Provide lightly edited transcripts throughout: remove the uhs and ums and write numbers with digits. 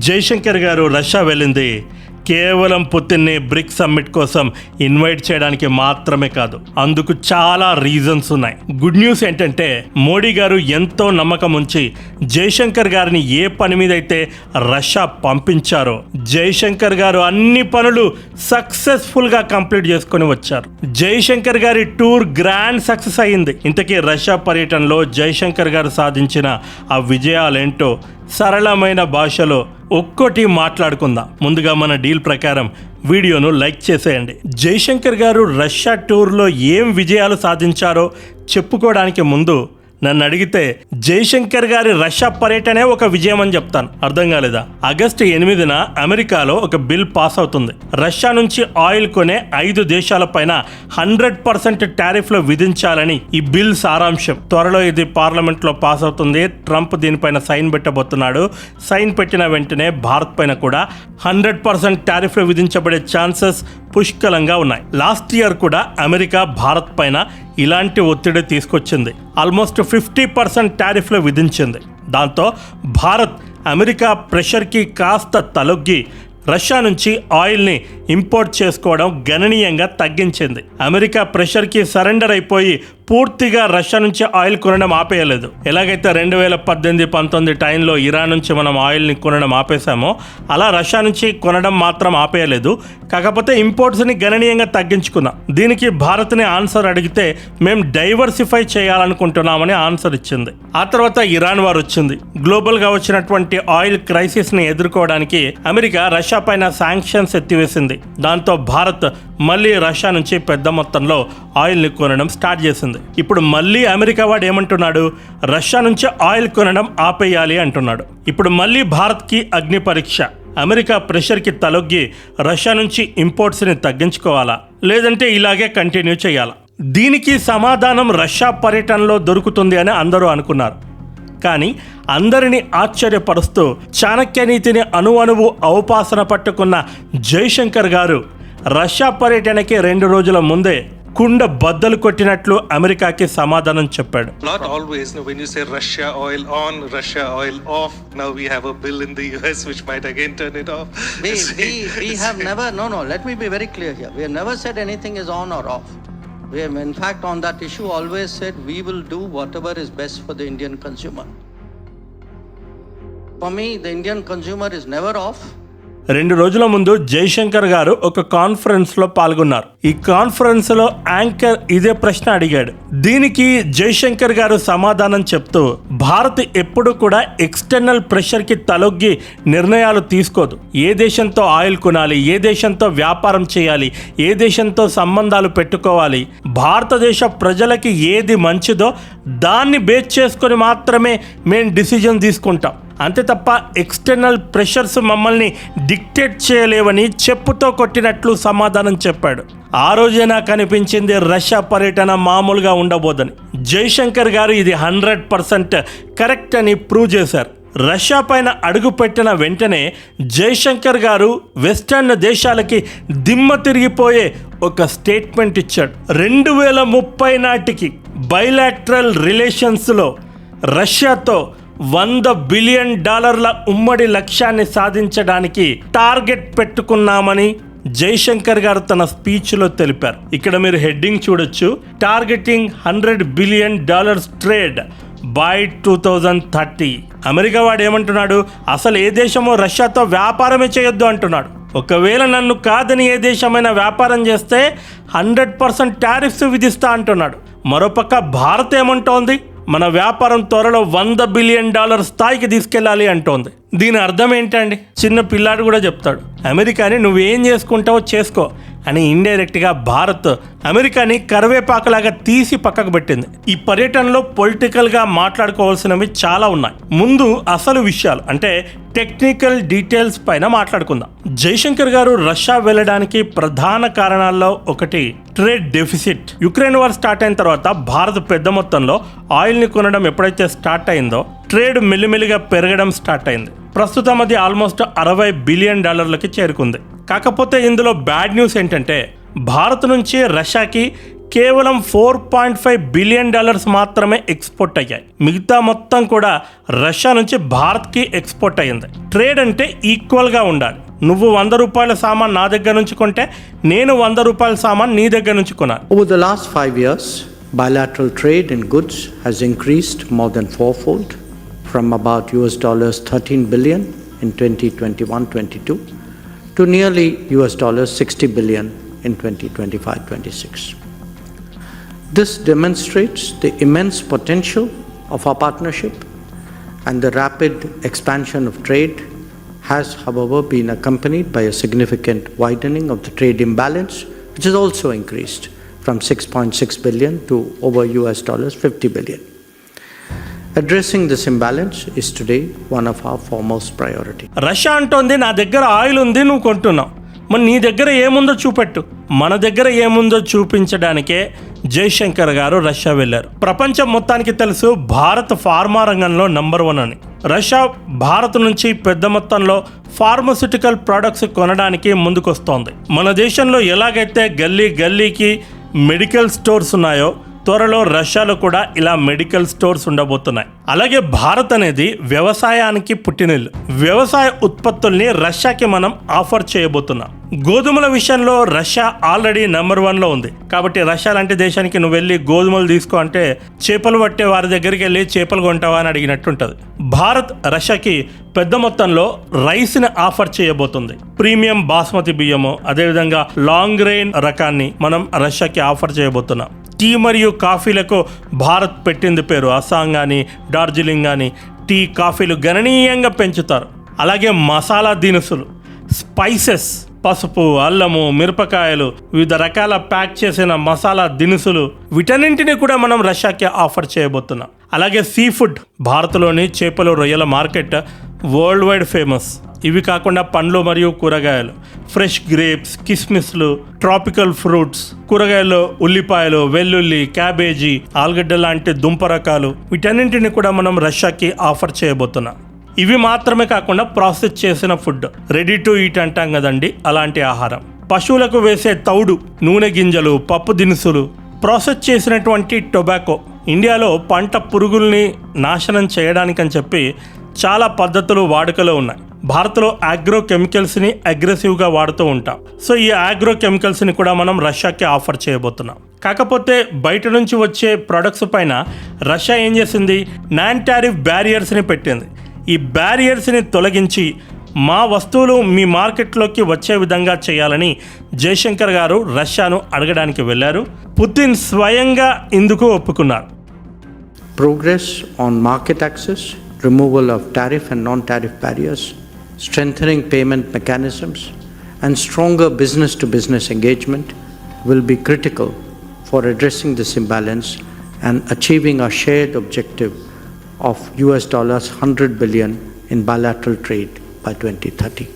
జైశంకర్ గారు రష్యా వెళ్ళింది కేవలం పుతిన్ని బ్రిక్స్ సమ్మిట్ కోసం ఇన్వైట్ చేయడానికి మాత్రమే కాదు. అందుకు చాలా రీజన్స్ ఉన్నాయి. గుడ్ న్యూస్ ఏంటంటే మోడీ గారు ఎంతో నమ్మకం ఉంచి జైశంకర్ గారిని ఏ పని మీద అయితే రష్యా పంపించారో జైశంకర్ గారు అన్ని పనులు సక్సెస్ఫుల్ గా కంప్లీట్ చేసుకొని వచ్చారు. జైశంకర్ గారి టూర్ గ్రాండ్ సక్సెస్ అయ్యింది. ఇంతకీ రష్యా పర్యటనలో జైశంకర్ గారు సాధించిన ఆ విజయాలేంటో సరళమైన భాషలో ఒక్కోటి మాట్లాడుకుందాం. ముందుగా మన డీల్ ప్రకారం వీడియోను లైక్ చేసేయండి. జైశంకర్ గారు రష్యా టూర్లో ఏం విజయాలు సాధించారో చెప్పుకోవడానికి ముందు నన్ను అడిగితే జైశంకర్ గారి రష్యా పర్యటనే ఒక విజయం అని చెప్తాను. అర్థం కాలేదా? ఆగస్టు 8న అమెరికాలో ఒక బిల్ పాస్ అవుతుంది. రష్యా నుంచి ఆయిల్ కొనే 5 దేశాల పైన 100% టారిఫ్లు విధించాలని ఈ బిల్ సారాంశం. త్వరలో ఇది పార్లమెంట్ లో పాస్ అవుతుంది. ట్రంప్ దీనిపైన సైన్ పెట్టబోతున్నాడు. సైన్ పెట్టిన వెంటనే భారత్ పైన కూడా 100% టారిఫ్లు విధించబడే ఛాన్సెస్ పుష్కలంగా ఉన్నాయి. లాస్ట్ ఇయర్ కూడా అమెరికా భారత్ పైన ఇలాంటి ఒత్తిడి తీసుకొచ్చింది. ఆల్మోస్ట్ 50% టారిఫ్లు విధించింది. దాంతో భారత్ అమెరికా ప్రెషర్కి కాస్త తలొగ్గి రష్యా నుంచి ఆయిల్ని ఇంపోర్ట్ చేసుకోవడం గణనీయంగా తగ్గించింది. అమెరికా ప్రెషర్కి సరెండర్ అయిపోయి పూర్తిగా రష్యా నుంచి ఆయిల్ కొనడం ఆపేయలేదు. ఎలాగైతే 2018-19 టైంలో ఇరాన్ నుంచి మనం ఆయిల్ని కొనడం ఆపేసామో అలా రష్యా నుంచి కొనడం మాత్రం ఆపేయలేదు. కాకపోతే ఇంపోర్ట్స్ని గణనీయంగా తగ్గించుకున్నాం. దీనికి భారత్ని ఆన్సర్ అడిగితే మేము డైవర్సిఫై చేయాలనుకుంటున్నామని ఆన్సర్ ఇచ్చింది. ఆ తర్వాత ఇరాన్ వార్ వచ్చింది. గ్లోబల్గా వచ్చినటువంటి ఆయిల్ క్రైసిస్ని ఎదుర్కోవడానికి అమెరికా రష్యా పైన శాంక్షన్స్ ఎత్తివేసింది. దాంతో భారత్ మళ్ళీ రష్యా నుంచి పెద్ద మొత్తంలో ఆయిల్ని కొనడం స్టార్ట్ చేసింది. ఇప్పుడు మళ్ళీ అమెరికా వాడు ఏమంటున్నాడు? రష్యా నుంచి ఆయిల్ కొనడం ఆపేయాలి అంటున్నాడు. ఇప్పుడు మళ్ళీ భారత్కి అగ్ని పరీక్ష. అమెరికా ప్రెషర్కి తలొగ్గి రష్యా నుంచి ఇంపోర్ట్స్ని తగ్గించుకోవాలా, లేదంటే ఇలాగే కంటిన్యూ చేయాలా? దీనికి సమాధానం రష్యా పర్యటనలో దొరుకుతుంది అని అందరూ అనుకున్నారు. కానీ అందరినీ ఆశ్చర్యపరుస్తూ చాణక్య నీతిని అణువణువు అవపాసన పట్టుకున్న జైశంకర్ గారు రష్యా పర్యటనకి 2 రోజుల ముందే కుండ బద్దలు కొట్టినట్లు అమెరికాకి సమాధానం చెప్పాడు. Not always. No, when you say Russia oil on, Russia oil off, now we have a bill in the US which might again turn it off. We have never, no, let me be very clear here. We have never said anything is on or off. We have in fact on that issue always said we will do whatever is best for the Indian consumer. For me, the Indian consumer is never off. 2 రోజుల ముందు జైశంకర్ గారు ఒక conference లో పాల్గొన్నారు. ఈ conference లో anchor ఇదే ప్రశ్న అడిగాడు. దీనికి జైశంకర్ గారు సమాధానం చెప్తూ భారత్ ఎప్పుడు కూడా ఎక్స్టర్నల్ ప్రెషర్ కి తలొగ్గి నిర్ణయాలు తీసుకోదు. ఏ దేశంతో ఆయిల్ కొనాలి, ఏ దేశంతో వ్యాపారం చేయాలి, ఏ దేశంతో సంబంధాలు పెట్టుకోవాలి, భారతదేశ ప్రజలకి ఏది మంచిదో దాన్ని బేస్ చేసుకొని మాత్రమే మేము డిసిజన్ తీసుకుంటాం. అంతే తప్ప ఎక్స్టర్నల్ ప్రెషర్స్ మమ్మల్ని డిక్టేట్ చేయలేవని చెప్పుతో కొట్టినట్లు సమాధానం చెప్పాడు. ఆ రోజే నాకు అనిపించింది రష్యా పర్యటన మామూలుగా ఉండబోదని. జైశంకర్ గారు ఇది 100% కరెక్ట్ అని ప్రూవ్ చేశారు. రష్యా పైన అడుగు పెట్టిన వెంటనే జైశంకర్ గారు వెస్టర్న్ దేశాలకి దిమ్మ తిరిగిపోయే ఒక స్టేట్మెంట్ ఇచ్చాడు. 2030 నాటికి బైలాటరల్ రిలేషన్స్లో రష్యాతో $100 బిలియన్ ఉమ్మడి లక్ష్యాన్ని సాధించడానికి టార్గెట్ పెట్టుకున్నామని జైశంకర్ గారు తన స్పీచ్లో తెలిపారు. ఇక్కడ మీరు హెడ్డింగ్ చూడొచ్చు, targeting $100 billion trade by 2030. America వాడు ఏమంటున్నాడు? అసలు ఏ దేశమో రష్యాతో వ్యాపారమే చేయొద్దు అంటున్నాడు. ఒకవేళ నన్ను కాదని ఏ దేశమైనా వ్యాపారం చేస్తే 100% టారిఫ్స్ విధిస్తా అంటున్నాడు. మరోపక్క భారత్ ఏమంటోంది? మన వ్యాపారం త్వరలో $100 బిలియన్ స్థాయికి తీసుకెళ్ళాలి అంటోంది. దీని అర్థం ఏంటండి? చిన్న పిల్లాడు కూడా చెప్తాడు, అమెరికాని నువ్వేం చేసుకుంటావో చేసుకో అని ఇండైరెక్ట్గా భారత్ అమెరికాని కరివేపాకులాగా తీసి పక్కకు పెట్టింది. ఈ పర్యటనలో పొలిటికల్గా మాట్లాడుకోవాల్సినవి చాలా ఉన్నాయి. ముందు అసలు విషయాలు అంటే టెక్నికల్ డీటెయిల్స్ పైన మాట్లాడుకుందాం. జైశంకర్ గారు రష్యా వెళ్ళడానికి ప్రధాన కారణాల్లో ఒకటి trade deficit. Ukraine war start అయిన తర్వాత భారత్ పెద్ద మొత్తంలో ఆయిల్ని కొనడం ఎప్పుడైతే స్టార్ట్ అయిందో ట్రేడ్ మెల్లిమెల్లిగా పెరగడం స్టార్ట్ అయింది. ప్రస్తుతం అది ఆల్మోస్ట్ $60 బిలియన్ చేరుకుంది. కాకపోతే ఇందులో బ్యాడ్ న్యూస్ ఏంటంటే భారత్ నుంచి రష్యాకి కేవలం $4.5 బిలియన్ మాత్రమే ఎక్స్పోర్ట్ అయ్యాయి. మిగతా మొత్తం కూడా రష్యా నుంచి భారత్కి ఎక్స్పోర్ట్ అయ్యింది. ట్రేడ్ అంటే ఈక్వల్గా ఉండాలి. నువ్వు $100 సామాన్ నా దగ్గర నుంచి కొంటే నేను $100 సామాన్ నీ దగ్గర నుంచి కొనాలి. Over the last 5 years, bilateral trade in goods has increased more than fourfold from about $13 billion in 2021-22 to nearly $60 billion in 2025-26. This demonstrates the immense potential of our partnership, and the rapid expansion of trade has, however, been accompanied by a significant widening of the trade imbalance, which has also increased from $6.6 billion to over $50 billion. Addressing this imbalance is today one of our foremost priorities. Russia అంటోంది నా దగ్గర oil ఉంది, నువ్వు కొంటున్నావు, మరి నీ దగ్గర ఏముందో చూపెట్టు. మన దగ్గర ఏముందో చూపించడానికే జయశంకర్ గారు రష్యా వెళ్ళారు. ప్రపంచం మొత్తానికి తెలుసు భారత్ ఫార్మా రంగంలో నంబర్ 1 అని. రష్యా భారత్ నుంచి పెద్ద మొత్తంలో ఫార్మస్యూటికల్ ప్రొడక్ట్స్ కొనడానికి ముందుకొస్తోంది. మన దేశంలో ఎలాగైతే గల్లీ గల్లీకి మెడికల్ స్టోర్స్ ఉన్నాయో త్వరలో రష్యాలో కూడా ఇలా మెడికల్ స్టోర్స్ ఉండబోతున్నాయి. అలాగే భారత్ అనేది వ్యవసాయానికి పుట్టినిల్లు. వ్యవసాయ ఉత్పత్తుల్ని రష్యాకి మనం ఆఫర్ చేయబోతున్నాం. గోధుమల విషయంలో రష్యా ఆల్రెడీ నెంబర్ 1లో ఉంది. కాబట్టి రష్యా లాంటి దేశానికి నువ్వు వెళ్ళి గోధుమలు తీసుకో అంటే చేపలు పట్టే వారి దగ్గరికి వెళ్ళి చేపలు కొంటావా అని అడిగినట్టుంటుంది. భారత్ రష్యాకి పెద్ద మొత్తంలో రైస్ని ఆఫర్ చేయబోతుంది. ప్రీమియం బాస్మతి బియ్యము, అదేవిధంగా లాంగ్ రెయిన్ రకాన్ని మనం రష్యాకి ఆఫర్ చేయబోతున్నాం. టీ మరియు కాఫీలకు భారత్ పెట్టింది పేరు. అస్సాం కానీ డార్జిలింగ్ కానీ టీ కాఫీలు గణనీయంగా పెంచుతారు. అలాగే మసాలా దినుసులు, స్పైసెస్, పసుపు, అల్లము, మిరపకాయలు, వివిధ రకాల ప్యాక్ చేసిన మసాలా దినుసులు, వీటన్నింటినీ కూడా మనం రష్యాకి ఆఫర్ చేయబోతున్నాం. అలాగే సీ ఫుడ్, భారత్లోని చేపలు రొయ్యల మార్కెట్ వరల్డ్ వైడ్ ఫేమస్. ఇవి కాకుండా పండ్లు మరియు కూరగాయలు, ఫ్రెష్ గ్రేప్స్, కిస్మిస్లు, ట్రాపికల్ ఫ్రూట్స్, కూరగాయలు, ఉల్లిపాయలు, వెల్లుల్లి, క్యాబేజీ, ఆలుగడ్డ లాంటి దుంప రకాలు, వీటన్నింటినీ కూడా మనం రష్యాకి ఆఫర్ చేయబోతున్నాం. ఇవి మాత్రమే కాకుండా ప్రాసెస్ చేసిన ఫుడ్, రెడీ టు ఈట్ అంటాం కదండి, అలాంటి ఆహారం, పశువులకు వేసే తౌడు, నూనె గింజలు, పప్పు దినుసులు, ప్రాసెస్ చేసినటువంటి టొబాకో. ఇండియాలో పంట పురుగుల్ని నాశనం చేయడానికని చెప్పి చాలా పద్ధతులు వాడుకలో ఉన్నాయి. భారత్లో ఆగ్రో కెమికల్స్ని అగ్రెసివ్గా వాడుతూ ఉంటాం. సో ఈ ఆగ్రో కెమికల్స్ని కూడా మనం రష్యాకి ఆఫర్ చేయబోతున్నాం. కాకపోతే బయట నుంచి వచ్చే ప్రొడక్ట్స్ పైన రష్యా ఏం చేసింది, నాన్ టారిఫ్ బ్యారియర్స్ని పెట్టింది. ఈ బ్యారియర్స్ని తొలగించి మా వస్తువులు మీ మార్కెట్లోకి వచ్చే విధంగా చేయాలని జయశంకర్ గారు రష్యాను అడగడానికి వెళ్ళారు. పుతిన్ స్వయంగా ఇందుకు ఒప్పుకున్నారు. Progress on market access, removal of tariff and non-tariff barriers, strengthening payment mechanisms, and stronger business-to-business engagement will be critical for addressing this imbalance and achieving our shared objective of $100 billion in bilateral trade by 2030.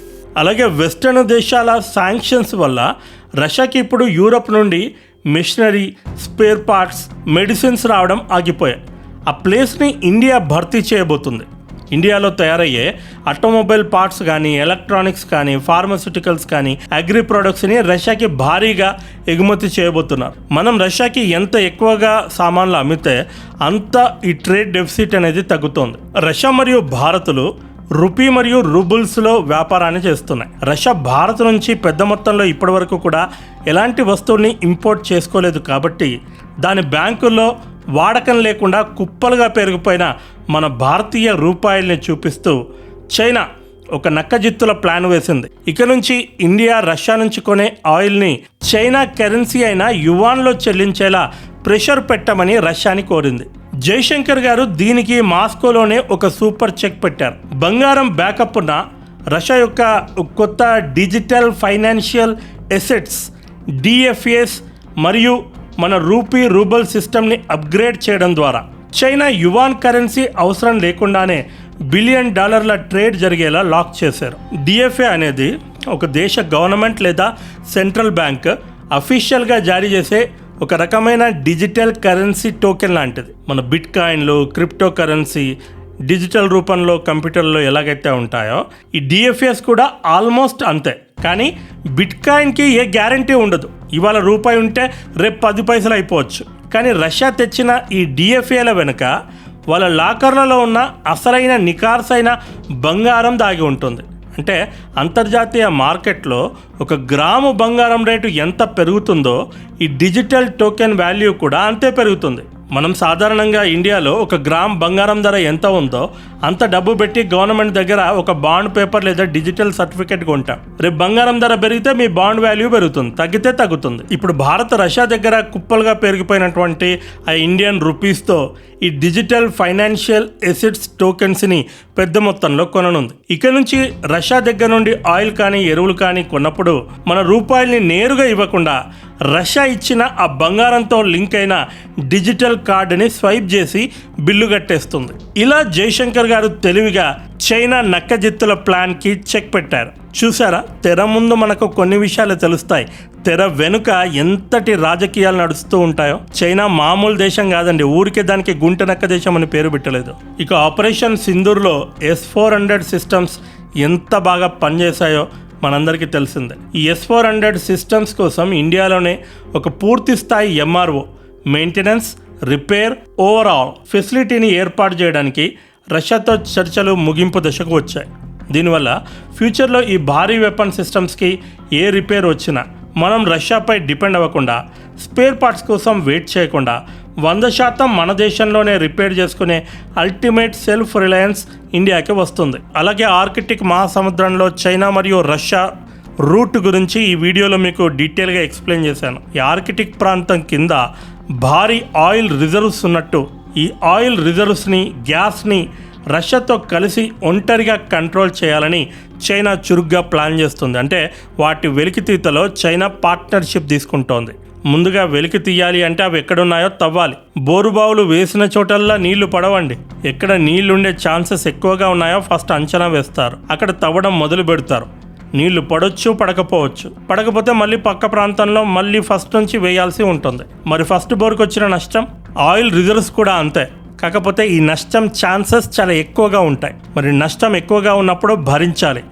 అలాగే western దేశాల sanctions వల్ల రష్యాకి ఇప్పుడు Europe నుండి machinery, spare parts, medicines రావడం ఆగిపోయాయి. ఆ ప్లేస్ని India భర్తీ చేయబోతుంది. ఇండియాలో తయారయ్యే ఆటోమొబైల్ పార్ట్స్ కానీ, ఎలక్ట్రానిక్స్ కానీ, ఫార్మాస్యూటికల్స్ కానీ, అగ్రి ప్రొడక్ట్స్ని రష్యాకి భారీగా ఎగుమతి చేయబోతున్నారు. మనం రష్యాకి ఎంత ఎక్కువగా సామాన్లు అమ్మితే అంత ఈ ట్రేడ్ డెఫిసిట్ అనేది తగ్గుతోంది. రష్యా మరియు భారత్లు రూపీ మరియు రూబుల్స్లో వ్యాపారాన్ని చేస్తున్నాయి. రష్యా భారత్ నుంచి పెద్ద మొత్తంలో ఇప్పటి వరకు కూడా ఎలాంటి వస్తువుల్ని ఇంపోర్ట్ చేసుకోలేదు. కాబట్టి దాని బ్యాంకుల్లో వాడకం లేకుండా కుప్పలుగా పెరిగిపోయిన మన భారతీయ రూపాయల్ని చూపిస్తూ చైనా ఒక నక్కజిత్తుల ప్లాన్ వేసింది. ఇక నుంచి ఇండియా రష్యా నుంచి కొనే ఆయిల్ని చైనా కరెన్సీ అయిన యువాన్లో చెల్లించేలా ప్రెషర్ పెట్టమని రష్యాని కోరింది. జయశంకర్ గారు దీనికి మాస్కోలోనే ఒక సూపర్ చెక్ పెట్టారు. బంగారం బ్యాకప్ ఉన్న రష్యా యొక్క కొత్త డిజిటల్ ఫైనాన్షియల్ ఎసెట్స్ డిఎఫ్ఏస్ మరియు మన రూబుల్ సిస్టమ్ని అప్గ్రేడ్ చేయడం ద్వారా చైనా యువాన్ కరెన్సీ అవసరం లేకుండానే $1 బిలియన్ ట్రేడ్ జరిగేలా లాక్ చేశారు. డిఎఫ్ఏ అనేది ఒక దేశ గవర్నమెంట్ లేదా సెంట్రల్ బ్యాంక్ అఫీషియల్గా జారీ చేసే ఒక రకమైన డిజిటల్ కరెన్సీ టోకెన్ లాంటిది. మన బిట్ కాయిన్లు, క్రిప్టో కరెన్సీ, డిజిటల్ రూపంలో కంప్యూటర్లో ఎలాగైతే ఉంటాయో ఈ డిఎఫ్ఏస్ కూడా ఆల్మోస్ట్ అంతే. కానీ బిట్కాయిన్కి ఏ గ్యారంటీ ఉండదు. ఇవాళ రూపాయి ఉంటే రేపు 10 పైసలు అయిపోవచ్చు. కానీ రష్యా తెచ్చిన ఈ డిఎఫ్ఏల వెనుక వాళ్ళ లాకర్లలో ఉన్న అసలైన నికార్సైన బంగారం దాగి ఉంటుంది. అంటే అంతర్జాతీయ మార్కెట్లో 1 గ్రాము బంగారం రేటు ఎంత పెరుగుతుందో ఈ డిజిటల్ టోకెన్ వాల్యూ కూడా అంతే పెరుగుతుంది. మనం సాధారణంగా ఇండియాలో 1 గ్రామ్ బంగారం ధర ఎంత ఉందో అంత డబ్బు పెట్టి గవర్నమెంట్ దగ్గర ఒక బాండ్ పేపర్ లేదా డిజిటల్ సర్టిఫికేట్ కొంటాం. రేపు బంగారం ధర పెరిగితే మీ బాండ్ వాల్యూ పెరుగుతుంది, తగ్గితే తగ్గుతుంది. ఇప్పుడు భారత్ రష్యా దగ్గర కుప్పలుగా పెరిగిపోయినటువంటి ఆ ఇండియన్ రూపీస్తో ఈ డిజిటల్ ఫైనాన్షియల్ ఎసెట్స్ టోకెన్స్ని పెద్ద మొత్తంలో కొననుంది. ఇక నుంచి రష్యా దగ్గర నుండి ఆయిల్ కానీ ఎరువులు కానీ కొన్నప్పుడు మన రూపాయల్ని నేరుగా ఇవ్వకుండా రష్యా ఇచ్చిన ఆ బంగారంతో లింక్ అయిన డిజిటల్ కార్డుని స్వైప్ చేసి బిల్లు కట్టేస్తుంది. ఇలా జయశంకర్ గారు తెలివిగా చైనా నక్కజిత్తుల ప్లాన్కి చెక్ పెట్టారు. చూసారా, తెర ముందు మనకు కొన్ని విషయాలు తెలుస్తాయి, తెర వెనుక ఎంతటి రాజకీయాలు నడుస్తూ ఉంటాయో. చైనా మామూలు దేశం కాదండి, ఊరికే దానికి గుంట నక్క దేశం అని పేరు పెట్టలేదు. ఇక ఆపరేషన్ సింధూర్లో S-400 సిస్టమ్స్ ఎంత బాగా పనిచేశాయో మనందరికీ తెలిసిందే. ఈ S-400 సిస్టమ్స్ కోసం ఇండియాలోనే ఒక పూర్తి స్థాయి MRO మెయింటెనెన్స్, రిపేర్, ఓవరాల్ ఫెసిలిటీని ఏర్పాటు చేయడానికి రష్యాతో చర్చలు ముగింపు దశకు వచ్చాయి. దీనివల్ల ఫ్యూచర్లో ఈ భారీ వెపన్ సిస్టమ్స్కి ఏ రిపేర్ వచ్చినా మనం రష్యాపై డిపెండ్ అవ్వకుండా, స్పేర్ పార్ట్స్ కోసం వెయిట్ చేయకుండా 100% మన దేశంలోనే రిపేర్ చేసుకునే అల్టిమేట్ సెల్ఫ్ రిలయన్స్ ఇండియాకి వస్తుంది. అలాగే ఆర్కిటిక్ మహాసముద్రంలో చైనా మరియు రష్యా రూట్ గురించి ఈ వీడియోలో మీకు డీటెయిల్గా ఎక్స్ప్లెయిన్ చేశాను. ఈ ఆర్కిటిక్ ప్రాంతం కింద భారీ ఆయిల్ రిజర్వ్స్ ఉన్నట్టు ఈ ఆయిల్ రిజర్వ్స్ని, గ్యాస్ని రష్యాతో కలిసి ఒంటరిగా కంట్రోల్ చేయాలని చైనా చురుగ్గా ప్లాన్ చేస్తుంది. అంటే వాటి వెలికితీతలో చైనా పార్ట్నర్షిప్ తీసుకుంటోంది. ముందుగా వెలికి తీయాలి అంటే అవి ఎక్కడున్నాయో తవ్వాలి. బోరుబావులు వేసిన చోటల్లా నీళ్లు పడవండి. ఎక్కడ నీళ్లుండే ఛాన్సెస్ ఎక్కువగా ఉన్నాయో ఫస్ట్ అంచనా వేస్తారు, అక్కడ తవ్వడం మొదలు పెడతారు. నీళ్లు పడవచ్చు, పడకపోవచ్చు. పడకపోతే మళ్ళీ పక్క ప్రాంతంలో మళ్ళీ ఫస్ట్ నుంచి వేయాల్సి ఉంటుంది. మరి ఫస్ట్ బోర్కి వచ్చిన నష్టం, ఆయిల్ రిజర్వ్స్ కూడా అంతే. కాకపోతే ఈ నష్టం ఛాన్సెస్ చాలా ఎక్కువగా ఉంటాయి. మరి నష్టం ఎక్కువగా ఉన్నప్పుడు భరించాలి.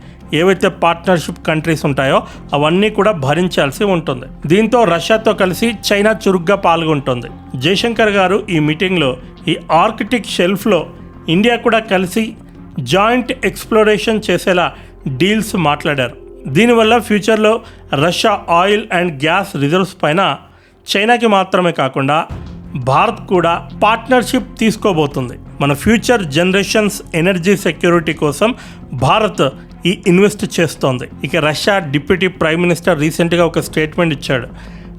ఏవైతే పార్ట్నర్షిప్ కంట్రీస్ ఉంటాయో అవన్నీ కూడా భరించాల్సి ఉంటుంది. దీంతో రష్యాతో కలిసి చైనా చురుగ్గా పాల్గొంటుంది. జయశంకర్ గారు ఈ మీటింగ్లో ఈ ఆర్కిటిక్ షెల్ఫ్లో ఇండియా కూడా కలిసి జాయింట్ ఎక్స్ప్లోరేషన్ చేసేలా డీల్స్ మాట్లాడారు. దీనివల్ల ఫ్యూచర్లో Russia oil and gas reserves పైన చైనాకి మాత్రమే కాకుండా భారత్ కూడా పార్ట్నర్షిప్ తీసుకోబోతుంది. మన ఫ్యూచర్ జనరేషన్స్ ఎనర్జీ సెక్యూరిటీ కోసం భారత్ ఈ ఇన్వెస్ట్ చేస్తోంది. ఇక రష్యా డిప్యూటీ ప్రైమ్ మినిస్టర్ రీసెంట్గా ఒక స్టేట్మెంట్ ఇచ్చాడు.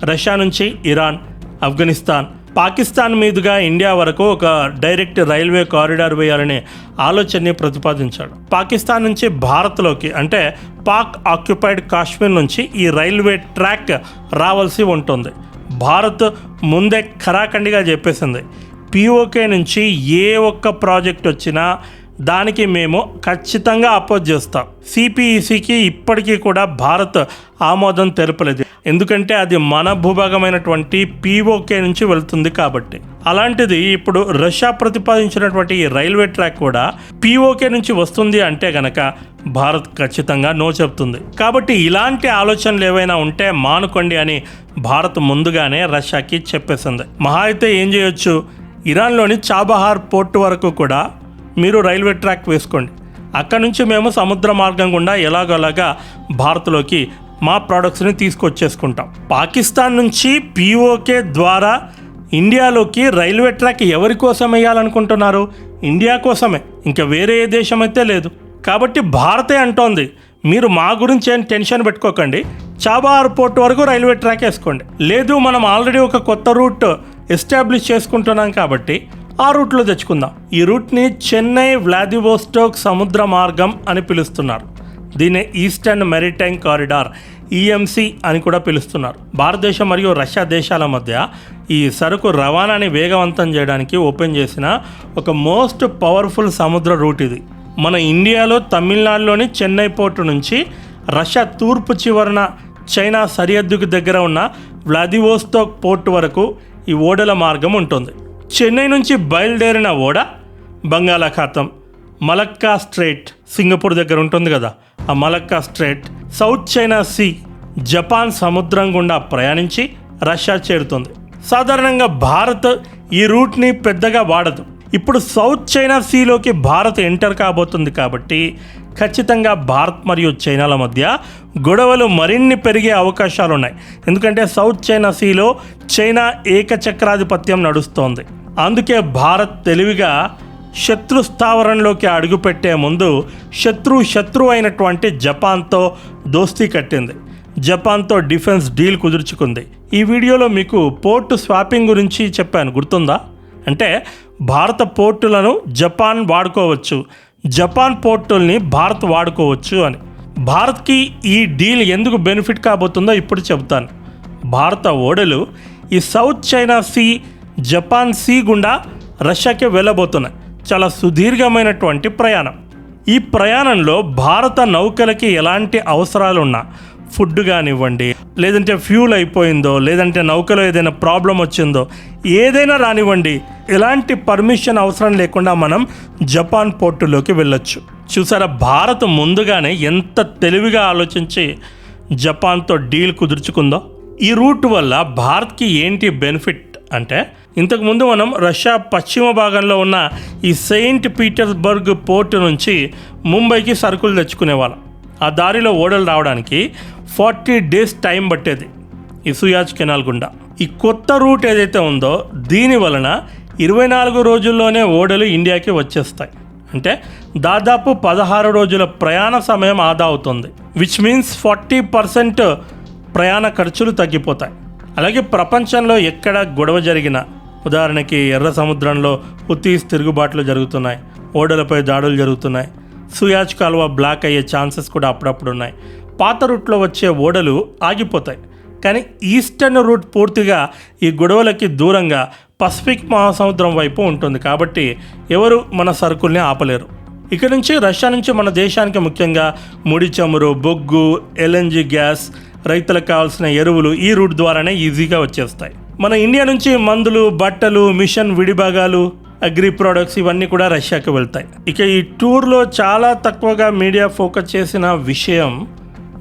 రష్యా నుంచి ఇరాన్, ఆఫ్ఘనిస్తాన్, పాకిస్తాన్ మీదుగా ఇండియా వరకు ఒక డైరెక్ట్ రైల్వే కారిడార్ వేయాలనే ఆలోచనని ప్రతిపాదించాడు. పాకిస్తాన్ నుంచి భారత్లోకి అంటే పాక్ ఆక్యుపైడ్ కాశ్మీర్ నుంచి ఈ రైల్వే ట్రాక్ రావాల్సి ఉంటుంది. భారత్ ముందే ఖరాఖండిగా చెప్పేసింది, POK నుంచి ఏ ఒక్క ప్రాజెక్ట్ వచ్చినా దానికి మేము ఖచ్చితంగా అపోజ్ చేస్తాం. CPECకి ఇప్పటికీ కూడా భారత్ ఆమోదం తెలపలేదు. ఎందుకంటే అది మన భూభాగమైనటువంటి POK నుంచి వెళ్తుంది కాబట్టి. అలాంటిది ఇప్పుడు రష్యా ప్రతిపాదించినటువంటి ఈ రైల్వే ట్రాక్ కూడా POK నుంచి వస్తుంది అంటే గనక భారత్ ఖచ్చితంగా నో చెప్తుంది. కాబట్టి ఇలాంటి ఆలోచనలు ఏవైనా ఉంటే మానుకోండి అని భారత్ ముందుగానే రష్యాకి చెప్పేసింది. మహా అయితే ఏం చేయొచ్చు, ఇరాన్లోని చాబహార్ పోర్టు వరకు కూడా మీరు రైల్వే ట్రాక్ వేసుకోండి. అక్కడ నుంచి మేము సముద్ర మార్గం గుండా ఎలాగోలాగా భారత్లోకి మా ప్రోడక్ట్స్ని తీసుకొచ్చేసుకుంటాం. పాకిస్తాన్ నుంచి POK ద్వారా ఇండియాలోకి రైల్వే ట్రాక్ ఎవరి కోసం వేయాలనుకుంటున్నారు? ఇండియా కోసమే, ఇంకా వేరే ఏ దేశం అయితే లేదు. కాబట్టి భారతే అంటోంది, మీరు మా గురించి ఏం టెన్షన్ పెట్టుకోకండి, చాబహార్ పోర్ట్ వరకు రైల్వే ట్రాక్ వేసుకోండి. లేదు, మనం ఆల్రెడీ ఒక కొత్త రూట్ ఎస్టాబ్లిష్ చేసుకుంటున్నాం కాబట్టి ఆ రూట్లో తెచ్చుకుందాం. ఈ రూట్ని చెన్నై వ్లాదివోస్టోక్ సముద్ర మార్గం అని పిలుస్తున్నారు. దీన్ని ఈస్టర్న్ మెరిటైమ్ కారిడార్ EMC అని కూడా పిలుస్తున్నారు. భారతదేశం మరియు రష్యా దేశాల మధ్య ఈ సరుకు రవాణాని వేగవంతం చేయడానికి ఓపెన్ చేసిన ఒక మోస్ట్ పవర్ఫుల్ సముద్ర రూట్ ఇది. మన ఇండియాలో తమిళనాడులోని చెన్నై పోర్టు నుంచి రష్యా తూర్పు చివరన చైనా సరిహద్దుకు దగ్గర ఉన్న వ్లాదివోస్టోక్ పోర్టు వరకు ఈ ఓడల మార్గం ఉంటుంది. చెన్నై నుంచి బయలుదేరిన ఓడ బంగాళాఖాతం, మలక్కా స్ట్రైట్ సింగపూర్ దగ్గర ఉంటుంది కదా, ఆ Malacca strait, south China sea, Japan సముద్రం గుండా ప్రయాణించి రష్యా చేరుతుంది. సాధారణంగా భారత్ ఈ రూట్ని పెద్దగా వాడదు. ఇప్పుడు సౌత్ చైనా సీలోకి భారత్ ఎంటర్ కాబోతుంది కాబట్టి ఖచ్చితంగా భారత్ మరియు చైనాల మధ్య గొడవలు మరిన్ని పెరిగే అవకాశాలు ఉన్నాయి. ఎందుకంటే సౌత్ చైనా సీలో చైనా ఏకచక్రాధిపత్యం నడుస్తోంది. అందుకే భారత్ తెలివిగా శత్రు స్థావరంలోకి అడుగుపెట్టే ముందు శత్రు అయినటువంటి జపాన్తో దోస్తీ కట్టింది. జపాన్తో డిఫెన్స్ డీల్ కుదుర్చుకుంది. ఈ వీడియోలో మీకు పోర్టు స్వాపింగ్ గురించి చెప్పాను, గుర్తుందా? అంటే భారత పోర్టులను జపాన్ వాడుకోవచ్చు, జపాన్ పోర్టుల్ని భారత్ వాడుకోవచ్చు అని. భారత్కి ఈ డీల్ ఎందుకు బెనిఫిట్ కాబోతుందో ఇప్పుడు చెబుతాను. భారత ఓడలు ఈ south China sea, Japan sea గుండా రష్యాకి వెళ్ళబోతున్నాయి. చాలా సుదీర్ఘమైనటువంటి ప్రయాణం. ఈ ప్రయాణంలో భారత నౌకలకి ఎలాంటి అవసరాలున్నా, ఫుడ్ కానివ్వండి, లేదంటే ఫ్యూల్ అయిపోయిందో, లేదంటే నౌకలో ఏదైనా ప్రాబ్లం వచ్చిందో, ఏదైనా రానివ్వండి, ఎలాంటి పర్మిషన్ అవసరం లేకుండా మనం జపాన్ పోర్టులోకి వెళ్ళొచ్చు. చూసారా, భారత్ ముందుగానే ఎంత తెలివిగా ఆలోచించి జపాన్తో డీల్ కుదుర్చుకుందో. ఈ రూట్ వల్ల భారత్కి ఏంటి బెనిఫిట్ అంటే, ఇంతకుముందు మనం రష్యా పశ్చిమ భాగంలో ఉన్న ఈ సెయింట్ పీటర్స్బర్గ్ పోర్టు నుంచి ముంబైకి సరుకులు తెచ్చుకునేవాళ్ళం. ఆ దారిలో ఓడలు రావడానికి 40 days టైం పట్టేది ఈ సుయాజ్ కెనాల్ గుండా. ఈ కొత్త రూట్ ఏదైతే ఉందో దీని వలన 24 రోజుల్లోనే ఓడలు ఇండియాకి వచ్చేస్తాయి. అంటే దాదాపు 16 రోజుల ప్రయాణ సమయం ఆదా అవుతుంది. విచ్ మీన్స్ 40% ప్రయాణ ఖర్చులు తగ్గిపోతాయి. అలాగే ప్రపంచంలో ఎక్కడ గొడవ జరిగినా, ఉదాహరణకి ఎర్ర సముద్రంలో హుతీస్ తిరుగుబాట్లు జరుగుతున్నాయి, ఓడలపై దాడులు జరుగుతున్నాయి, సుయాజ్ కాలువ బ్లాక్ అయ్యే ఛాన్సెస్ కూడా అప్పుడప్పుడు ఉన్నాయి. పాత రూట్లో వచ్చే ఓడలు ఆగిపోతాయి. కానీ ఈస్టర్న్ రూట్ పూర్తిగా ఈ గొడవలకి దూరంగా పసిఫిక్ మహాసముద్రం వైపు ఉంటుంది. కాబట్టి ఎవరు మన సరుకుల్ని ఆపలేరు. ఇక్కడ నుంచి రష్యా నుంచి మన దేశానికి ముఖ్యంగా ముడి చమురు, బొగ్గు, ఎల్ఎన్జి గ్యాస్, రైతులకు కావాల్సిన ఎరువులు ఈ రూట్ ద్వారానే ఈజీగా వచ్చేస్తాయి. మన ఇండియా నుంచి మందులు, బట్టలు, మిషన్ విడిభాగాలు, అగ్రి ప్రోడక్ట్స్ ఇవన్నీ కూడా రష్యాకి వెళ్తాయి. ఇక ఈ టూర్లో చాలా తక్కువగా మీడియా ఫోకస్ చేసిన విషయం,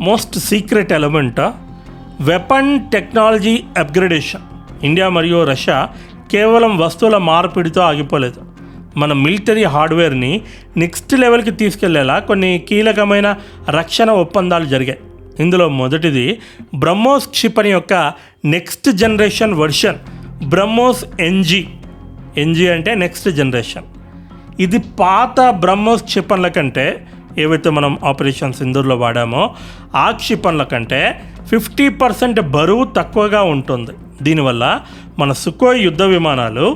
most secret element, weapon technology upgradation. India మరియు రష్యా కేవలం వస్తువుల మార్పిడితో ఆగిపోలేదు. మన మిలిటరీ హార్డ్వేర్ని నెక్స్ట్ లెవెల్కి తీసుకెళ్లేలా కొన్ని కీలకమైన రక్షణ ఒప్పందాలు జరిగాయి. ఇందులో మొదటిది బ్రహ్మోస్ క్షిపణి యొక్క next generation version, BrahMos NG అంటే నెక్స్ట్ జనరేషన్. ఇది పాత బ్రహ్మోస్ క్షిపణుల కంటే, ఏవైతే మనం ఆపరేషన్ సింధూర్లో వాడామో ఆ క్షిపణుల కంటే 50% బరువు తక్కువగా ఉంటుంది. దీనివల్ల మన సుకోయ్ యుద్ధ విమానాలు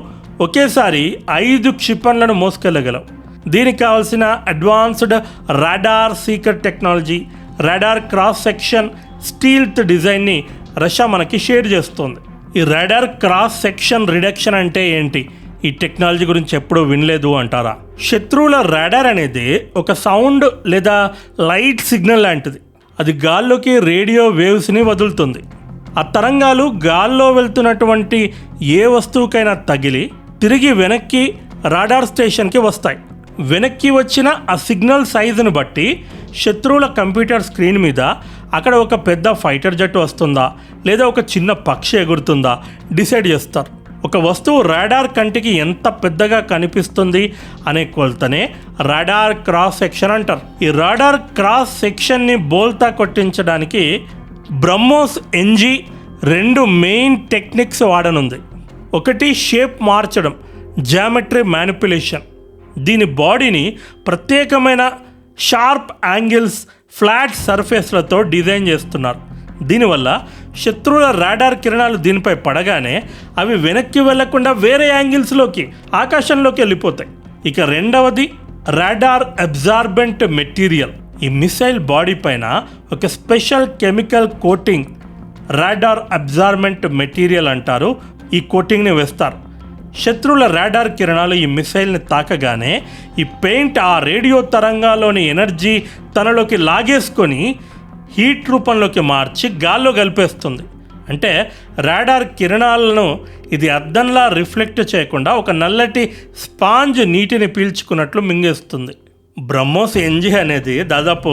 ఒకేసారి 5 క్షిపణులను మోసుకెళ్ళగలవు. దీనికి కావాల్సిన advanced radar seeker technology, radar cross section stealth డిజైన్ని రష్యా మనకి షేర్ చేస్తుంది. ఈ రాడార్ క్రాస్ సెక్షన్ రిడక్షన్ అంటే ఏంటి? ఈ టెక్నాలజీ గురించి ఎప్పుడూ వినలేదు అంటారా? శత్రువుల రాడార్ అనేది ఒక సౌండ్ లేదా లైట్ సిగ్నల్ లాంటిది. అది గాల్లోకి రేడియో వేవ్స్ని వదులుతుంది. ఆ తరంగాలు గాల్లో వెళ్తున్నటువంటి ఏ వస్తువుకైనా తగిలి తిరిగి వెనక్కి రాడార్ స్టేషన్కి వస్తాయి. వెనక్కి వచ్చిన ఆ సిగ్నల్ సైజును బట్టి శత్రువుల కంప్యూటర్ స్క్రీన్ మీద అక్కడ ఒక పెద్ద ఫైటర్ జెట్ వస్తుందా లేదా ఒక చిన్న పక్షి ఎగురుతుందా డిసైడ్ చేస్తారు. ఒక వస్తువు రాడార్ కంటికి ఎంత పెద్దగా కనిపిస్తుంది అనే కొలతనే రాడార్ క్రాస్ సెక్షన్ అంటారు. ఈ రాడార్ క్రాస్ సెక్షన్ని బోల్తా కొట్టించడానికి బ్రహ్మోస్ ఎన్జీ 2 మెయిన్ టెక్నిక్స్ వాడనుంది. ఒకటి షేప్ మార్చడం, జామెట్రీ మ్యానిపులేషన్. దీని బాడీని ప్రత్యేకమైన షార్ప్ యాంగిల్స్, ఫ్లాట్ సర్ఫేస్లతో డిజైన్ చేస్తున్నారు. దీనివల్ల శత్రువుల రాడార్ కిరణాలు దీనిపై పడగానే అవి వెనక్కి వెళ్లకుండా వేరే యాంగిల్స్లోకి, ఆకాశంలోకి వెళ్ళిపోతాయి. ఇక రెండవది రాడార్ అబ్జార్బెంట్ మెటీరియల్. ఈ మిసైల్ బాడీ పైన ఒక special chemical coating, radar absorbent material అంటారు, ఈ కోటింగ్ని వేస్తారు. శత్రువుల రాడార్ కిరణాలు ఈ మిసైల్ని తాకగానే ఈ పెయింట్ ఆ రేడియో తరంగాల్లోని ఎనర్జీ తనలోకి లాగేసుకొని హీట్ రూపంలోకి మార్చి గాల్లో కలిపేస్తుంది. అంటే రాడార్ కిరణాలను ఇది అద్దంలా రిఫ్లెక్ట్ చేయకుండా ఒక నల్లటి స్పాంజ్ నీటిని పీల్చుకున్నట్లు మింగేస్తుంది. బ్రహ్మోస్ ఎన్జీ అనేది దాదాపు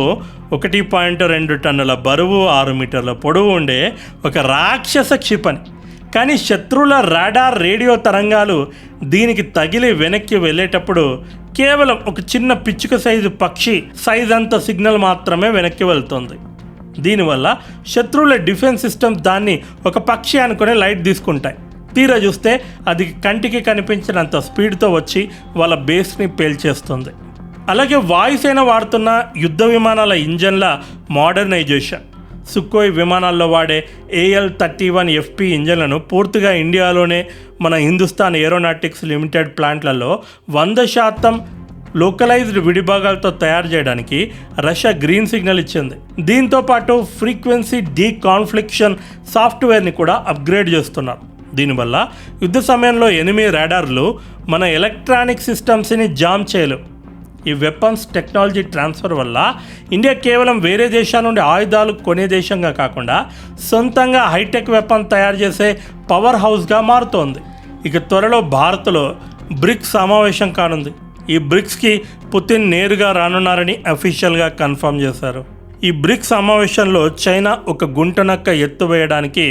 1.2 టన్నుల బరువు, 6 మీటర్ల పొడవు ఉండే ఒక రాక్షస క్షిపణి. కానీ శత్రువుల రాడార్ రేడియో తరంగాలు దీనికి తగిలి వెనక్కి వెళ్ళేటప్పుడు కేవలం ఒక చిన్న పిచ్చుక సైజు పక్షి సైజ్ అంత సిగ్నల్ మాత్రమే వెనక్కి వెళ్తుంది. దీనివల్ల శత్రువుల డిఫెన్స్ సిస్టమ్స్ దాన్ని ఒక పక్షి అనుకునే లైట్ తీసుకుంటాయి. తీరా చూస్తే అది కంటికి కనిపించినంత స్పీడ్తో వచ్చి వాళ్ళ బేస్ని పేల్చేస్తుంది. అలాగే వాయుసేన వాడుతున్న యుద్ధ విమానాల ఇంజన్ల మోడర్నైజేషన్, సుఖోయ్ విమానాల్లో వాడే AL-31FP ఇంజన్లను పూర్తిగా ఇండియాలోనే మన హిందుస్థాన్ ఏరోనాటిక్స్ లిమిటెడ్ ప్లాంట్లలో 100% లోకలైజ్డ్ విడిభాగాలతో తయారు చేయడానికి రష్యా గ్రీన్ సిగ్నల్ ఇచ్చింది. దీంతో పాటు ఫ్రీక్వెన్సీ డీకాన్ఫ్లిక్షన్ సాఫ్ట్వేర్ని కూడా అప్గ్రేడ్ చేస్తున్నారు. దీనివల్ల యుద్ధ సమయంలో ఎనిమి రాడార్లు మన ఎలక్ట్రానిక్ సిస్టమ్స్ని జామ్ చేయలేవు. ఈ వెపన్స్ టెక్నాలజీ ట్రాన్స్ఫర్ వల్ల ఇండియా కేవలం వేరే దేశాల నుండి ఆయుధాలు కొనే దేశంగా కాకుండా సొంతంగా హైటెక్ వెపన్ తయారు చేసే పవర్ హౌస్గా మారుతోంది. ఇక త్వరలో భారత్లో బ్రిక్స్ సమావేశం కానుంది. ఈ బ్రిక్స్కి పుతిన్ నేరుగా రానున్నారని అఫీషియల్గా కన్ఫర్మ్ చేశారు. ఈ బ్రిక్స్ సమావేశంలో చైనా ఒక గుంటనక్క ఎత్తు వేయడానికి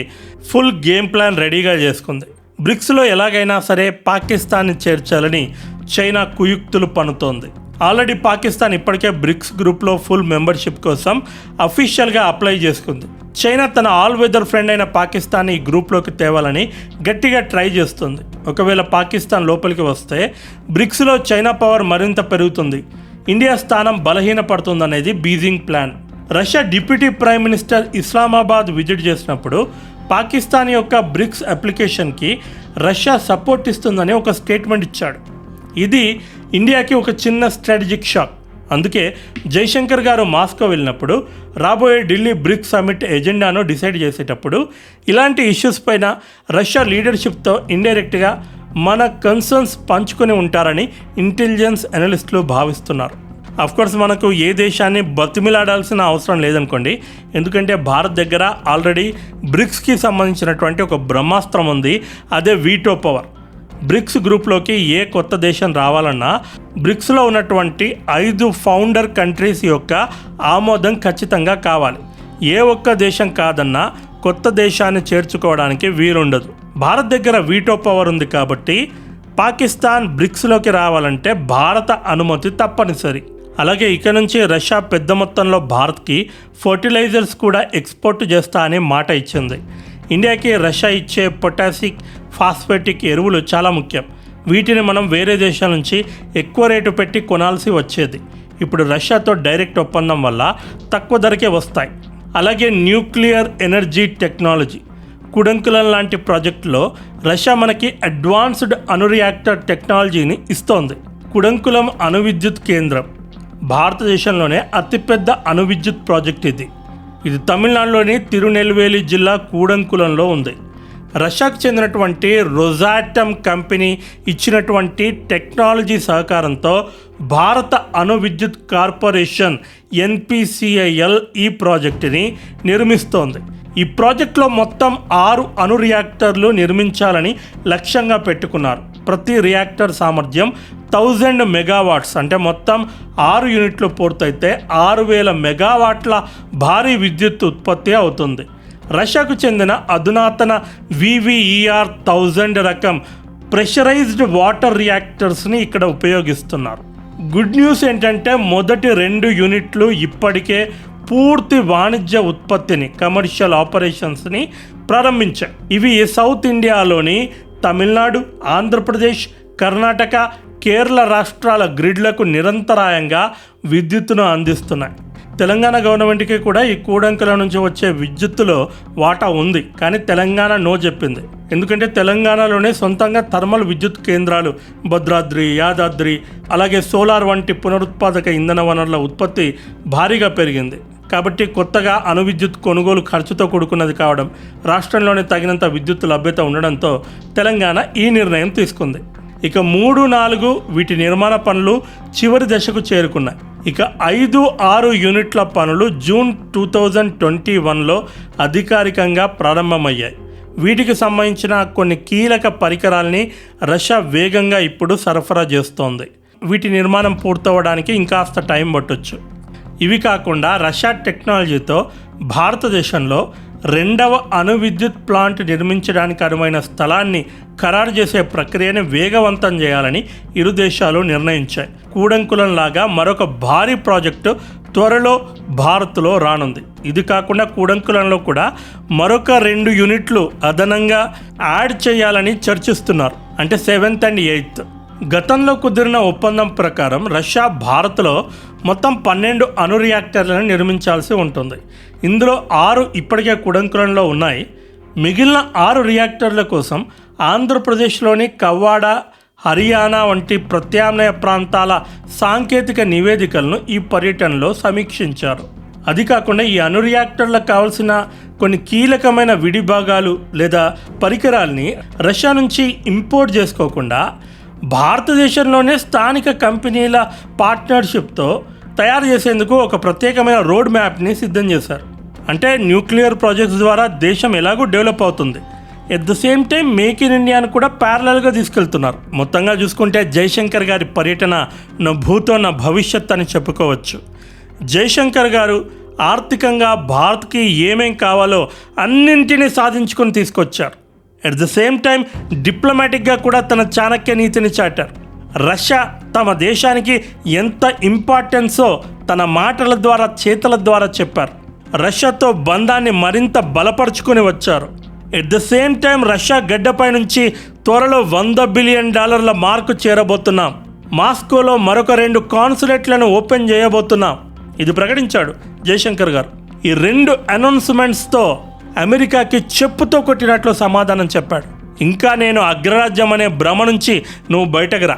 ఫుల్ గేమ్ ప్లాన్ రెడీగా చేసుకుంది. బ్రిక్స్లో ఎలాగైనా సరే పాకిస్తాన్ని చేర్చాలని చైనా కుయుక్తులు పన్నుతోంది. ఆల్రెడీ పాకిస్తాన్ ఇప్పటికే బ్రిక్స్ గ్రూప్లో ఫుల్ మెంబర్షిప్ కోసం అఫీషియల్గా అప్లై చేసుకుంది. చైనా తన ఆల్ వెదర్ ఫ్రెండ్ అయిన పాకిస్తాన్ని ఈ గ్రూప్లోకి తేవాలని గట్టిగా ట్రై చేస్తుంది. ఒకవేళ పాకిస్తాన్ లోపలికి వస్తే బ్రిక్స్లో చైనా పవర్ మరింత పెరుగుతుంది, ఇండియా స్థానం బలహీనపడుతుందనేది Beijing plan. Russia deputy prime minister Islamabad visit చేసినప్పుడు పాకిస్తాన్ యొక్క బ్రిక్స్ అప్లికేషన్కి రష్యా సపోర్ట్ ఇస్తుందని ఒక స్టేట్మెంట్ ఇచ్చాడు. ఇది ఇండియాకి ఒక చిన్న స్ట్రాటజిక్ షాక్. అందుకే జైశంకర్ గారు మాస్కో వెళ్ళినప్పుడు రాబోయే ఢిల్లీ బ్రిక్స్ సమిట్ ఎజెండాను డిసైడ్ చేసేటప్పుడు ఇలాంటి ఇష్యూస్ పైన రష్యా లీడర్షిప్తో ఇండైరెక్ట్గా మన కన్సర్న్స్ పంచుకొని ఉంటారని ఇంటెలిజెన్స్ అనలిస్టులు భావిస్తున్నారు. అఫ్కోర్స్ మనకు ఏ దేశాన్ని బతిమిలాడాల్సిన అవసరం లేదనుకోండి, ఎందుకంటే భారత్ దగ్గర ఆల్రెడీ బ్రిక్స్కి సంబంధించినటువంటి ఒక బ్రహ్మాస్త్రం ఉంది, అదే వీటో పవర్. బ్రిక్స్ గ్రూప్లోకి ఏ కొత్త దేశం రావాలన్నా బ్రిక్స్లో ఉన్నటువంటి 5 ఫౌండర్ కంట్రీస్ యొక్క ఆమోదం ఖచ్చితంగా కావాలి. ఏ ఒక్క దేశం కాదన్నా కొత్త దేశాన్ని చేర్చుకోవడానికి వీలుండదు. భారత్ దగ్గర వీటో పవర్ ఉంది కాబట్టి పాకిస్తాన్ బ్రిక్స్లోకి రావాలంటే భారత అనుమతి తప్పనిసరి. అలాగే ఇక నుంచి రష్యా పెద్ద మొత్తంలో భారత్కి ఫర్టిలైజర్స్ కూడా ఎక్స్పోర్ట్ చేస్తా అని మాట ఇచ్చింది. ఇండియాకి రష్యా ఇచ్చే పొటాసిక్, ఫాస్ఫేటిక్ ఎరువులు చాలా ముఖ్యం. వీటిని మనం వేరే దేశాల నుంచి ఎక్కువ రేటు పెట్టి కొనాల్సి వచ్చేది. ఇప్పుడు రష్యాతో డైరెక్ట్ ఒప్పందం వల్ల తక్కువ ధరకే వస్తాయి. అలాగే న్యూక్లియర్ ఎనర్జీ టెక్నాలజీ, కుడంకులం లాంటి ప్రాజెక్టులో రష్యా మనకి అడ్వాన్స్డ్ అణు రియాక్టర్ టెక్నాలజీని ఇస్తోంది. కుడంకులం అణు విద్యుత్ కేంద్రం భారతదేశంలోనే అతిపెద్ద అణు విద్యుత్ ప్రాజెక్ట్ ఇది తమిళనాడులోని తిరునెల్వేలి జిల్లా కూడంకులంలో ఉంది. రష్యాకు చెందినటువంటి రొజాటమ్ కంపెనీ ఇచ్చినటువంటి టెక్నాలజీ సహకారంతో భారత అణు విద్యుత్ కార్పొరేషన్ NPCIL ఈ ప్రాజెక్టుని నిర్మిస్తోంది. ఈ ప్రాజెక్టులో మొత్తం 6 అణు రియాక్టర్లు నిర్మించాలని లక్ష్యంగా పెట్టుకున్నారు. ప్రతి రియాక్టర్ సామర్థ్యం 1000 మెగావాట్స్, అంటే మొత్తం 6 యూనిట్లు పూర్తయితే 6000 మెగావాట్ల భారీ విద్యుత్ ఉత్పత్తి అవుతుంది. రష్యాకు చెందిన అధునాతన VVER-1000 రకం ప్రెషరైజ్డ్ వాటర్ రియాక్టర్స్ని ఇక్కడ ఉపయోగిస్తున్నారు. గుడ్ న్యూస్ ఏంటంటే మొదటి 2 యూనిట్లు ఇప్పటికే పూర్తి వాణిజ్య ఉత్పత్తిని, కమర్షియల్ ఆపరేషన్స్ని ప్రారంభించాయి. ఇవి సౌత్ ఇండియాలోని తమిళనాడు, ఆంధ్రప్రదేశ్, కర్ణాటక, కేరళ రాష్ట్రాల గ్రిడ్లకు నిరంతరాయంగా విద్యుత్తును అందిస్తున్నాయి. తెలంగాణ గవర్నమెంట్కి కూడా ఈ కూడంకుల నుంచి వచ్చే విద్యుత్తులో వాటా ఉంది, కానీ తెలంగాణ నో చెప్పింది. ఎందుకంటే తెలంగాణలోనే సొంతంగా థర్మల్ విద్యుత్ కేంద్రాలు భద్రాద్రి, యాదాద్రి, అలాగే సోలార్ వంటి పునరుత్పాదక ఇంధన వనరుల ఉత్పత్తి భారీగా పెరిగింది. కాబట్టి కొత్తగా అణు విద్యుత్ కొనుగోలు ఖర్చుతో కూడుకున్నది కావడం, రాష్ట్రంలోనే తగినంత విద్యుత్ లభ్యత ఉండడంతో తెలంగాణ ఈ నిర్ణయం తీసుకుంది. ఇక 3, 4 వీటి నిర్మాణ పనులు చివరి దశకు చేరుకున్నాయి. ఇక 5-6 యూనిట్ల పనులు జూన్ 2021లో అధికారికంగా ప్రారంభమయ్యాయి. వీటికి సంబంధించిన కొన్ని కీలక పరికరాల్ని రష్యా వేగంగా ఇప్పుడు సరఫరా చేస్తోంది. వీటి నిర్మాణం పూర్తవడానికి ఇంకాస్త టైం పట్టొచ్చు. ఇవి కాకుండా రష్యా టెక్నాలజీతో భారతదేశంలో 2వ అణు విద్యుత్ ప్లాంట్ నిర్మించడానికి అనువైన స్థలాన్ని ఖరారు చేసే ప్రక్రియను వేగవంతం చేయాలని ఇరు దేశాలు నిర్ణయించాయి. కూడంకులంలాగా మరొక భారీ ప్రాజెక్టు త్వరలో భారత్లో రానుంది. ఇది కాకుండా కూడంకులంలో కూడా మరొక 2 యూనిట్లు అదనంగా యాడ్ చేయాలని చర్చిస్తున్నారు. అంటే 7th and 8th. గతంలో కుదిరిన ఒప్పందం ప్రకారం రష్యా భారత్లో మొత్తం 12 అణు రియాక్టర్లను నిర్మించాల్సి ఉంటుంది. ఇందులో 6 ఇప్పటికే కుడంకులంలో ఉన్నాయి. మిగిలిన 6 రియాక్టర్ల కోసం ఆంధ్రప్రదేశ్లోని కవ్వాడ, హర్యానా వంటి ప్రత్యామ్నాయ ప్రాంతాల సాంకేతిక నివేదికలను ఈ పర్యటనలో సమీక్షించారు. అది కాకుండా ఈ అణు రియాక్టర్లకు కావాల్సిన కొన్ని కీలకమైన విడిభాగాలు లేదా పరికరాల్ని రష్యా నుంచి ఇంపోర్ట్ చేసుకోకుండా భారతదేశంలోనే స్థానిక కంపెనీల పార్ట్నర్షిప్తో తయారు చేసేందుకు ఒక ప్రత్యేకమైన రోడ్ మ్యాప్ని సిద్ధం చేశారు. అంటే న్యూక్లియర్ ప్రాజెక్ట్స్ ద్వారా దేశం ఎలాగో డెవలప్ అవుతుంది, at the same time make in ఇండియాను కూడా ప్యారలల్గా తీసుకెళ్తున్నారు. మొత్తంగా చూసుకుంటే జైశంకర్ గారి పర్యటన నా భూతో నా భవిష్యత్ అని చెప్పుకోవచ్చు. జైశంకర్ గారు ఆర్థికంగా భారత్కి ఏమేం కావాలో అన్నింటినీ సాధించుకొని తీసుకొచ్చారు. ఎట్ ద సేమ్ టైం డిప్లొమాటిక్గా కూడా తన చాణక్య నీతిని చాటారు. రష్యా తమ దేశానికి ఎంత ఇంపార్టెన్సో తన మాటల ద్వారా చేతల ద్వారా చెప్పారు. రష్యాతో బంధాన్ని మరింత బలపరుచుకొని వచ్చారు. At the same time Russia గడ్డపై నుంచి త్వరలో $100 బిలియన్ మార్కు చేరబోతున్నాం. మాస్కోలో మరొక 2 కాన్సులేట్లను ఓపెన్ చేయబోతున్నాం. ఇది ప్రకటించాడు జైశంకర్ గారు. ఈ 2 అనౌన్స్మెంట్స్తో అమెరికాకి చెప్పుతో కొట్టినట్లు సమాధానం చెప్పాడు. ఇంకా నేను అగ్రరాజ్యం అనే భ్రమ నుంచి నువ్వు బయటకు రా.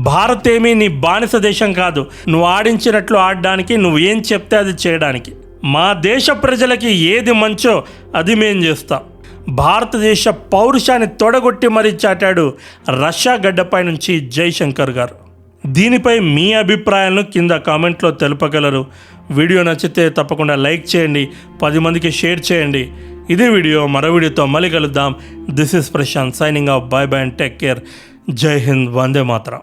భారత్ ఏమీ నీ బానిస దేశం కాదు. నువ్వు ఆడించినట్లు ఆడడానికి, నువ్వు ఏం చెప్తే అది చేయడానికి. మా దేశ ప్రజలకి ఏది మంచో అది మేం చేస్తాం. భారతదేశ పౌరుషాన్ని తొడగొట్టి మరీ చాటాడు రష్యా గడ్డపై నుంచి జైశంకర్ గారు. దీనిపై మీ అభిప్రాయాలను కింద కామెంట్లో తెలుపగలరు. వీడియో నచ్చితే తప్పకుండా లైక్ చేయండి, 10 మందికి షేర్ చేయండి. ఇదే వీడియో మరో వీడియోతో మళ్ళీ కలుద్దాం. This is Prashant signing off. Bye bye and take care. జై హింద్, వందే మాతరం.